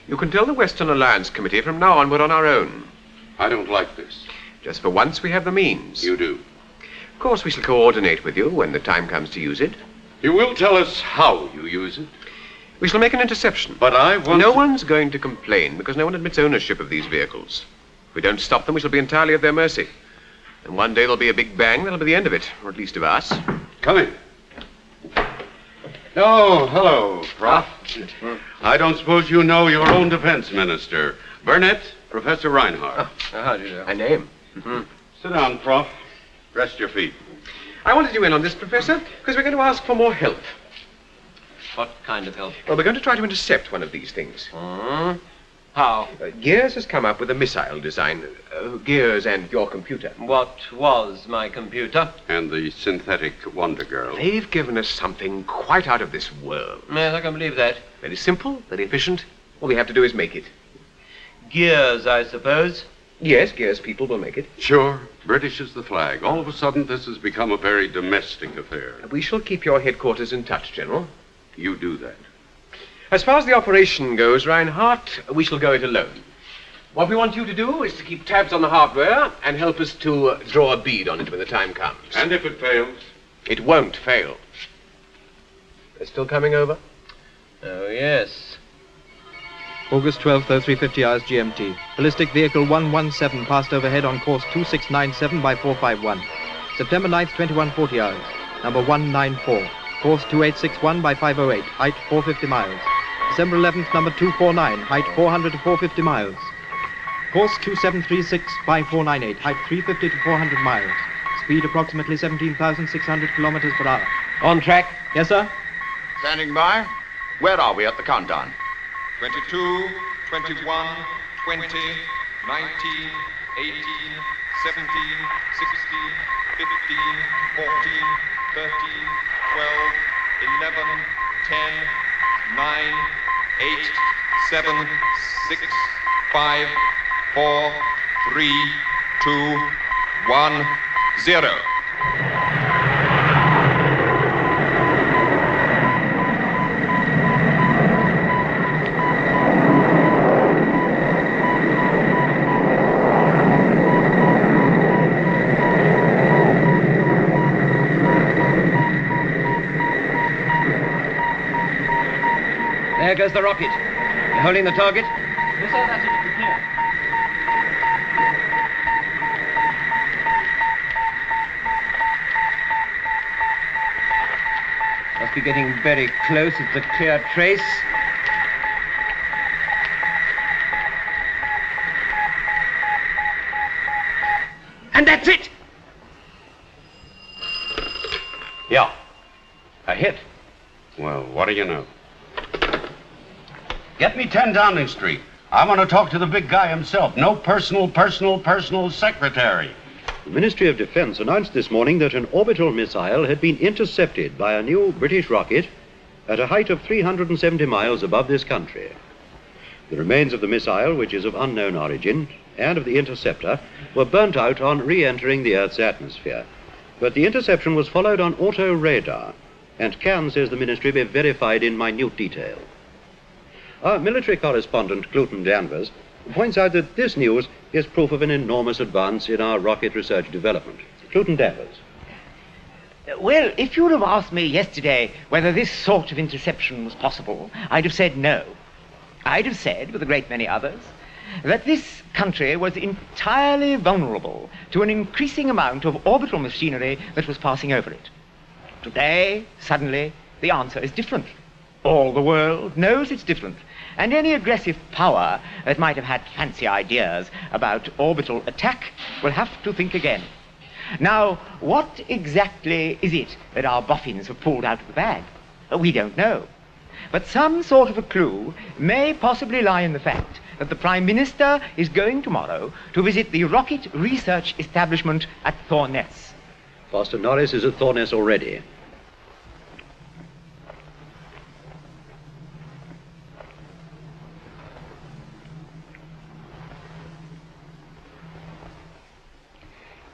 You can tell the Western Alliance Committee from now on we're on our own. I don't like this. Just for once we have the means. You do. Of course, we shall coordinate with you when the time comes to use it. You will tell us how you use it. We shall make an interception. But I want No one's going to complain because no one admits ownership of these vehicles. If we don't stop them, we shall be entirely at their mercy. And one day there'll be a big bang. That'll be the end of it, or at least of us. Come in. Oh, hello, Prof. I don't suppose you know your own defense minister. Burnett, Professor Reinhardt. How do you know? A name. Mm-hmm. Sit down, Prof. Rest your feet. I wanted you in on this, Professor, because we're going to ask for more help. What kind of help? Well, we're going to try to intercept one of these things. How? Gears has come up with a missile design. Gears and your computer. What was my computer? And the synthetic Wonder Girl. They've given us something quite out of this world. Yes, I can believe that. Very simple, very efficient. All we have to do is make it. Gears, I suppose. Yes, Gears people will make it. Sure. British is the flag. All of a sudden, this has become a very domestic affair. We shall keep your headquarters in touch, General. You do that. As far as the operation goes, Reinhardt, we shall go it alone. What we want you to do is to keep tabs on the hardware and help us to draw a bead on it when the time comes. And if it fails? It won't fail. They're still coming over? Oh, yes. August 12th, 0350 hours GMT. Ballistic vehicle 117 passed overhead on course 2697 by 451. September 9th, 2140 hours. Number 194. Course 2861 by 508. Height 450 miles. December 11th, number 249. Height 400 to 450 miles. Course 2736 by 498. Height 350 to 400 miles. Speed approximately 17,600 kilometers per hour. On track? Yes, sir. Standing by. Where are we at the countdown? 22, 21, 20, 19, 18, 17, 16, 15, 14, 13, 12, 11, 10, 9, 8, 7, 6, 5, 4, 3, 2, 1, 0. There goes the rocket. You holding the target? Yes, sir, that's it. Clear. Must be getting very close. It's a clear trace. And that's it! Yeah. A hit. Well, what do you know? Get me 10 Downing Street. I want to talk to the big guy himself. No personal secretary. The Ministry of Defense announced this morning that an orbital missile had been intercepted by a new British rocket at a height of 370 miles above this country. The remains of the missile, which is of unknown origin, and of the interceptor, were burnt out on re-entering the Earth's atmosphere. But the interception was followed on auto radar, and can, says the Ministry, be verified in minute detail. Our military correspondent, Cluton Danvers, points out that this news is proof of an enormous advance in our rocket research development. Cluton Danvers. Well, if you'd have asked me yesterday whether this sort of interception was possible, I'd have said no. I'd have said, with a great many others, that this country was entirely vulnerable to an increasing amount of orbital machinery that was passing over it. Today, suddenly, the answer is different. All the world knows it's different. And any aggressive power that might have had fancy ideas about orbital attack will have to think again. Now, what exactly is it that our boffins have pulled out of the bag? We don't know. But some sort of a clue may possibly lie in the fact that the Prime Minister is going tomorrow to visit the rocket research establishment at Thorness. Foster Norris is at Thorness already.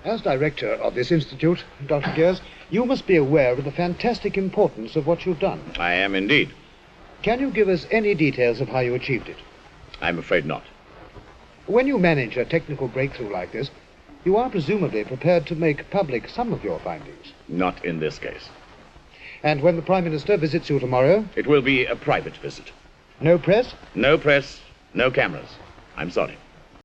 As director of this institute, Dr. Gears, you must be aware of the fantastic importance of what you've done. I am indeed. Can you give us any details of how you achieved it? I'm afraid not. When you manage a technical breakthrough like this, you are presumably prepared to make public some of your findings. Not in this case. And when the Prime Minister visits you tomorrow? It will be a private visit. No press? No press, no cameras. I'm sorry.